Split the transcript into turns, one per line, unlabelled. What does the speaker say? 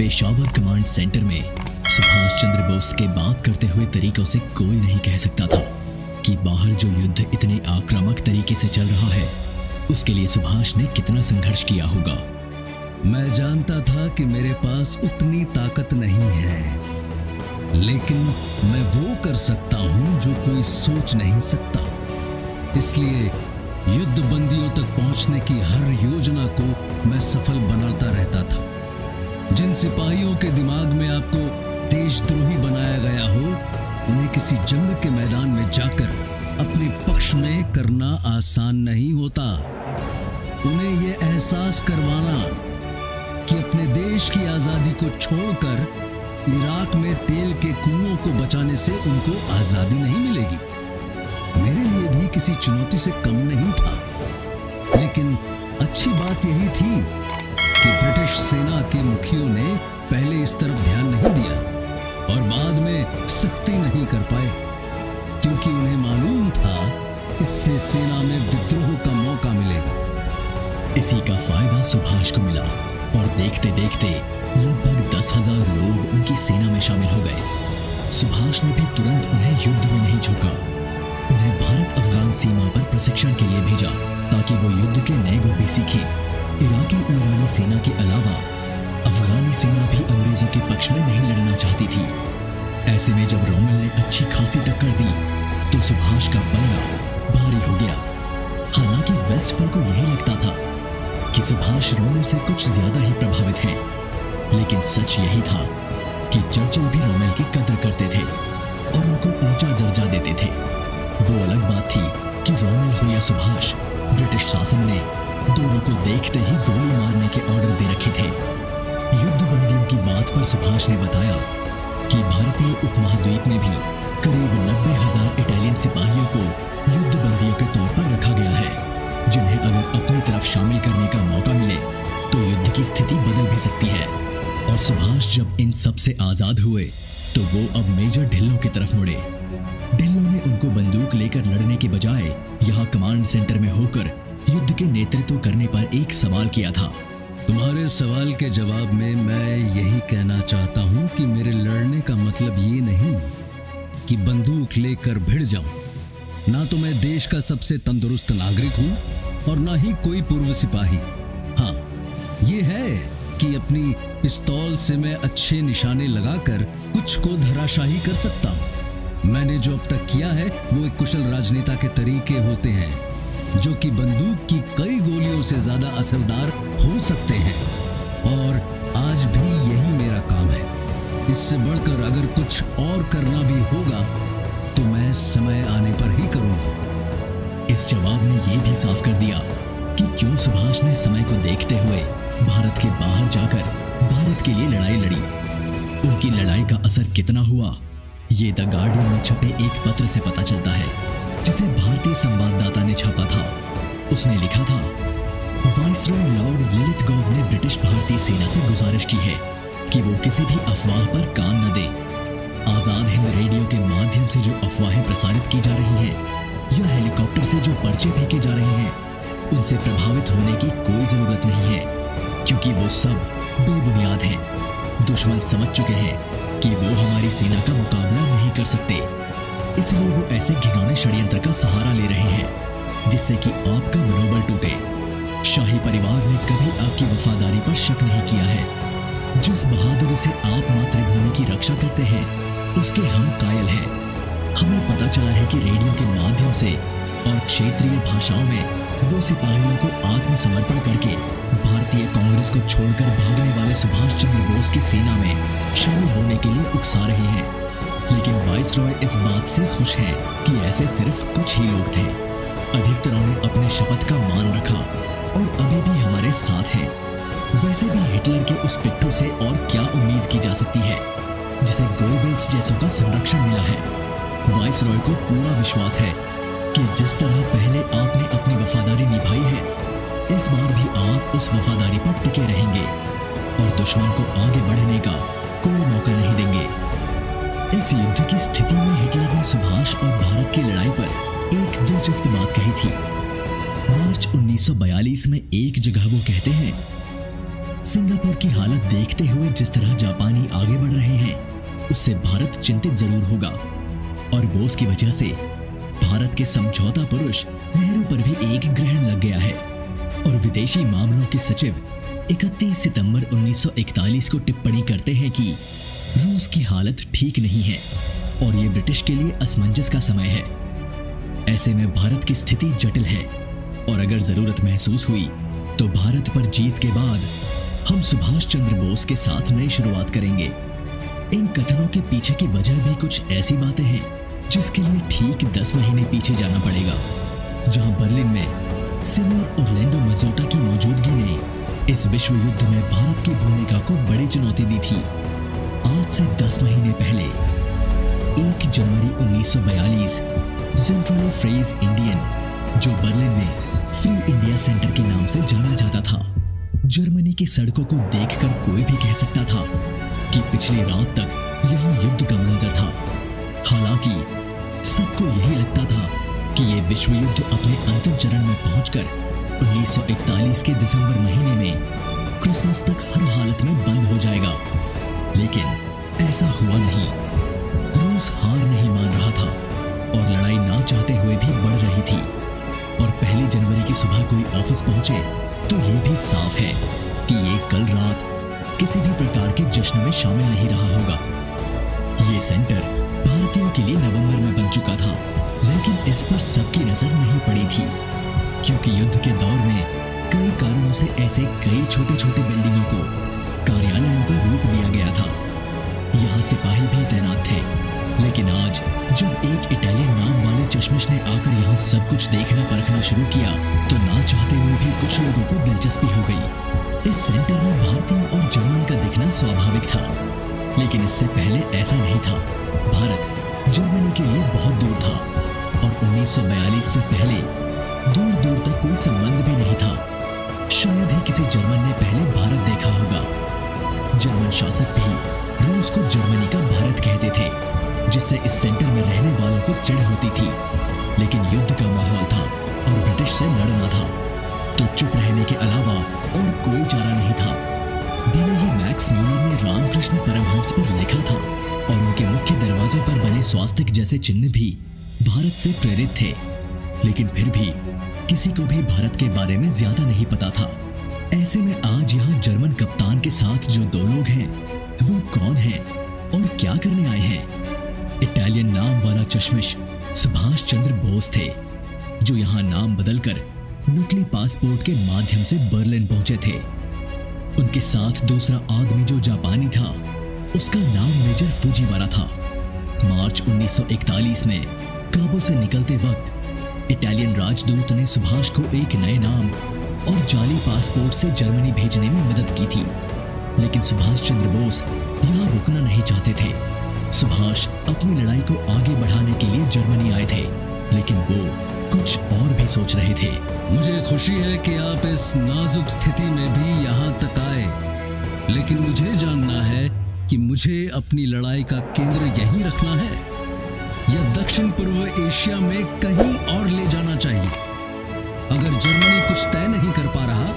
Peshawar command centre में सुभाष चंद्र बोस के बात करते हुए तरीकों से कोई नहीं कह सकता था कि बाहर जो युद्ध इतने आक्रामक तरीके से चल रहा है उसके लिए सुभाष ने कितना संघर्ष किया होगा।
मैं जानता था कि मेरे पास उतनी ताकत नहीं है, लेकिन मैं वो कर सकता हूं जो कोई सोच नहीं सकता। इसलिए युद्ध बंदियों तक पहुंचने की हर योजना को मैं सफल बनाता रहता था। जिन सिपाहियों के दिमाग में आपको देशद्रोही बनाया गया हो, उन्हें किसी जंग के मैदान में जाकर अपने पक्ष में करना आसान नहीं होता। उन्हें यह एहसास करवाना कि अपने देश की आजादी को छोड़कर इराक में तेल के कुओं को बचाने से उनको आजादी नहीं मिलेगी, मेरे लिए भी किसी चुनौती से कम नहीं था। लेकिन अच्छी बात यही थी कि ब्रिटिश सेना के मुखियों ने पहले इस तरफ ध्यान नहीं दिया और बाद में सख्ती नहीं कर पाए, क्योंकि उन्हें मालूम था इससे सेना में विद्रोह का मौका मिलेगा।
इसी का फायदा सुभाष को मिला और देखते देखते लगभग 10,000 लोग उनकी सेना में शामिल हो गए। सुभाष ने भी तुरंत उन्हें युद्ध में नहीं झोंका। उन्हें भारत अफगान सीमा पर प्रशिक्षण के लिए भेजा ताकि वो युद्ध के नए गुर भी सीखें। इराकी ईरानी सेना के अलावा अफगानी सेना भी अंग्रेजों के पक्ष में नहीं लड़ना चाहती थी। ऐसे में जब रोमेल ने अच्छी खासी टक्कर दी तो सुभाष का पलड़ा भारी हो गया। हालांकि वेस्टफॉल को यही लगता था कि सुभाष रोमेल से कुछ ज्यादा ही प्रभावित हैं, लेकिन सच यही था कि चर्चिल भी रोमेल की कदर करते थे और उनको ऊंचा दर्जा देते थे। वो अलग बात थी कि रोमेल हो या सुभाष, ब्रिटिश शासन ने दोनों को देखते ही गोली मारने के ऑर्डर दे रखे थे। युद्ध बंदियों की बात पर सुभाष ने बताया कि भारतीय उपमहाद्वीप में भी करीब 90,000 इटालियन सिपाहियों को युद्ध बंदियों के तौर पर रखा गया है, जिन्हें अगर अपनी तरफ शामिल करने का मौका मिले तो युद्ध की स्थिति बदल भी सकती है। और सुभाष जब इन सब से आजाद हुए तो वो अब मेजर ढिल्लों की तरफ मुड़े। ढिल्लों ने उनको बंदूक लेकर लड़ने के बजाय यहाँ कमांड सेंटर में होकर युद्ध के नेतृत्व करने पर एक सवाल किया था।
तुम्हारे सवाल के जवाब में मैं यही कहना चाहता हूं कि मेरे लड़ने का मतलब ये नहीं कि बंदूक लेकर भिड़ जाऊं। ना तो मैं देश का सबसे तंदुरुस्त नागरिक हूं और ना ही कोई पूर्व सिपाही। हाँ, ये है कि अपनी पिस्तौल से मैं अच्छे निशाने लगाकर कुछ को धराशाही कर सकता हूं। मैंने जो अब तक किया है वो एक कुशल राजनेता के तरीके होते हैं, जो कि बंदूक की कई गोलियों से ज्यादा असरदार हो सकते हैं, और आज भी यही मेरा काम है। इससे बढ़कर अगर कुछ और करना भी होगा तो मैं समय आने पर ही करूंगा।
इस जवाब ने यह भी साफ कर दिया कि क्यों सुभाष ने समय को देखते हुए भारत के बाहर जाकर भारत के लिए लड़ाई लड़ी। उनकी लड़ाई का असर कितना हुआ ये द गार्डियन में छपे एक पत्र से पता चलता है, जिसे भारतीय संवाददाता ने छापा था। उसने लिखा था, वाइसरॉय लॉर्ड लिलिथगॉव ने ब्रिटिश भारतीय सेना से गुजारिश की है कि वो किसी भी अफवाह पर कान न दे। आजाद हिंद रेडियो के माध्यम से जो अफवाहें प्रसारित की जा रही हैं या हेलीकॉप्टर से जो पर्चे फेंके जा रहे हैं, उनसे प्रभावित होने की कोई जरूरत नहीं है, क्योंकि वो सब बेबुनियाद हैं। दुश्मन समझ चुके हैं कि वो हमारी सेना का मुकाबला नहीं कर सकते, इसलिए वो ऐसे घिनौने षड्यंत्र का सहारा ले रहे हैं जिससे कि आपका मनोबल टूटे। शाही परिवार ने कभी आपकी वफादारी पर शक नहीं किया है। जिस बहादुरी से आप मातृभूमि की रक्षा करते हैं उसके हम कायल हैं। हमें पता चला है कि रेडियो के माध्यम से और क्षेत्रीय भाषाओं में वो सिपाहियों को आत्मसमर्पण करके भारतीय कांग्रेस को छोड़कर भागने वाले सुभाष चंद्र बोस की सेना में शामिल होने के लिए उकसा रहे हैं। लेकिन वाइसरॉय इस बात से खुश हैं कि ऐसे सिर्फ कुछ ही लोग थे। अधिकतरों ने अपने शपथ का मान रखा और अभी भी हमारे साथ हैं। वैसे भी हिटलर के उस पिट्ठू से और क्या उम्मीद की जा सकती है जिसे गोबेल्स जैसों का संरक्षण मिला है। वाइसरॉय को पूरा विश्वास है कि जिस तरह पहले आपने अपनी वफादारी निभाई है, इस बार भी आप उस वफादारी पर टिके रहेंगे और दुश्मन को आगे बढ़ने का कोई मौका नहीं देंगे। इस युद्ध की स्थिति में हिटलर ने सुभाष और भारत की लड़ाई पर एक दिलचस्प बात कही थी। मार्च 1942 में एक जगह वो कहते हैं, सिंगापुर की हालत देखते हुए जिस तरह जापानी आगे बढ़ रहे हैं, उससे भारत चिंतित जरूर होगा। और बोस की वजह से भारत के समझौता पुरुष नेहरू पर भी एक ग्रहण लग गया है। और विदेशी मामलों के सचिव 31 सितंबर 1941 को टिप्पणी करते हैं कि रूस की हालत ठीक नहीं है और ये ब्रिटिश के लिए असमंजस का समय है। ऐसे में भारत की स्थिति जटिल है और अगर जरूरत महसूस हुई तो भारत पर जीत के बाद हम सुभाष चंद्र बोस के साथ नई शुरुआत करेंगे। इन कथनों के पीछे की वजह भी कुछ ऐसी बातें हैं जिसके लिए ठीक 10 महीने पीछे जाना पड़ेगा, जहां बर्लिन में सिमोर ओरलैंडो मजोटा की मौजूदगी ने इस विश्व युद्ध में भारत की भूमिका को बड़ी चुनौती दी थी। आज से 10 महीने पहले 1 जनवरी 1942 सेंट्रल फ्रेज इंडियन, जो बर्लिन में फ्री इंडिया सेंटर के नाम से जाना जाता था, जर्मनी की सड़कों को देखकर कोई भी कह सकता था कि पिछली रात तक यहाँ युद्ध का मंजर था। हालांकि सबको यही लगता था कि ये विश्व युद्ध अपने अंतिम चरण में पहुंचकर 1941 के दिसंबर महीने में क्रिसमस तक हर हालत में बंद हो जाएगा। लेकिन ऐसा हुआ नहीं। रूस हार नहीं मान रहा था और लड़ाई ना चाहते हुए भी बढ़ रही थी। और 1 जनवरी की सुबह कोई ऑफिस पहुंचे तो ये भी साफ है कि ये कल रात किसी भी प्रकार के जश्न में शामिल नहीं रहा होगा। ये सेंटर भारतीयों के लिए नवंबर में बन चुका था, लेकिन इस पर सबकी नजर नहीं पड़ी थी क्योंकि युद्ध के दौर में कई कारणों से ऐसे कई छोटे छोटे बिल्डिंगों को कार्यालयों का रूप दिया गया था। यहाँ सिपाही भी तैनात थे। लेकिन आज जब एक इटालियन नाम वाले चश्मिश ने आकर यहाँ सब कुछ देखना परखना शुरू किया तो ना चाहते हुए भी कुछ लोगों को दिलचस्पी हो गई। इस सेंटर में भारतीयों और जर्मन का दिखना स्वाभाविक था, लेकिन इससे पहले ऐसा नहीं था। भारत जर्मनी के लिए बहुत दूर था और 1942 से पहले दूर दूर तक कोई संबंध भी नहीं था। शायद ही किसी जर्मन ने पहले भारत देखा होगा। जर्मन शासक भी रूस को जर्मनी का भारत कहते थे, जिससे इस सेंटर में रहने वालों को चिढ़ होती थी। लेकिन युद्ध का माहौल था और ब्रिटिश से लड़ना था, तो चुप रहने के अलावा और कोई चारा नहीं था। भले ही मैक्स म्यूलर ने रामकृष्ण परमहंस पर लिखा था और उनके मुख्य दरवाजों पर बने स्वास्तिक जैसे चिन्ह भी भारत से प्रेरित थे, लेकिन फिर भी किसी को भी भारत के बारे में ज्यादा नहीं पता था। ऐसे में आज यहाँ जर्मन कप्तान के साथ जो 2 लोग हैं, वो कौन हैं और क्या करने आए हैं? इटालियन नाम वाला चश्मिश सुभाष चंद्र बोस थे, जो यहाँ नाम बदलकर नकली पासपोर्ट के माध्यम से बर्लिन पहुंचे थे। उनके साथ दूसरा आदमी जो जापानी था, उसका नाम मेजर फुजीवारा था। मार्च 1941 में काबुल से निकलते वक्त इटालियन राजदूत ने सुभाष को एक नए नाम और जाली पासपोर्ट से जर्मनी भेजने में मदद की थी। लेकिन सुभाष चंद्र बोस यहाँ रुकना नहीं चाहते थे। सुभाष अपनी लड़ाई को आगे बढ़ाने के लिए जर्मनी आए थे, लेकिन वो कुछ और भी सोच रहे थे।
मुझे खुशी है कि आप इस नाजुक स्थिति में भी यहाँ तक आए, लेकिन मुझे जानना है कि मुझे अपनी लड़ाई का केंद्र यहीं रखना है या दक्षिण पूर्व एशिया में कहीं और ले जाना चाहिए। अगर जर्मनी कुछ तय नहीं कर पा रहा